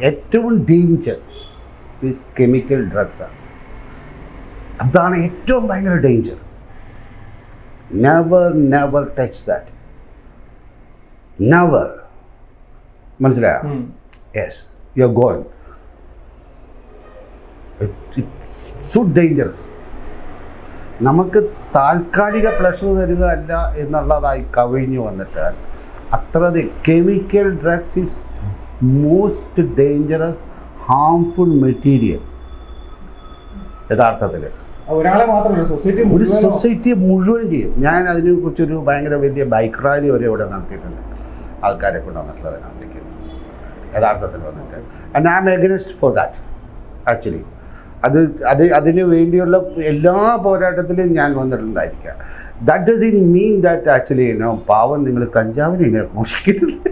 ഏറ്റവും danger is chemical ഡ്രഗ്സാണ്. അതാണ് ഏറ്റവും ഭയങ്കര danger. Never touch that, never. മനസ്സിലായോ? Yes, you are gone. It's so dangerous. നമുക്ക് താൽക്കാലിക പ്ലഷർ തരിക അല്ല എന്നുള്ളതായി കവിഞ്ഞു വന്നിട്ട് chemical drugs is most dangerous harmful material യഥാർത്ഥത്തിൽ. ഒരാളെ മാത്രമല്ല, ഒരു സൊസൈറ്റിയെ മുഴുവൻ ചെയ്യും. ഞാൻ അതിനെക്കുറിച്ചൊരു ഭയങ്കര വലിയ ബൈക്ക് റാലി വരെ ഇവിടെ നടത്തിയിട്ടുണ്ട്, ആൾക്കാരെ കൊണ്ടുവന്നിട്ടുള്ളത് അതിനകത്തേക്ക് യഥാർത്ഥത്തിൽ വന്നിട്ട്. And I am against for that actually. അതിന് വേണ്ടിയുള്ള എല്ലാ പോരാട്ടത്തിലും ഞാൻ വന്നിട്ടുണ്ടായിരിക്കാം. That doesn't mean that actually പാവം നിങ്ങൾ കഞ്ചാവിനെ ഇങ്ങനെ മോഷിക്കുന്നില്ല.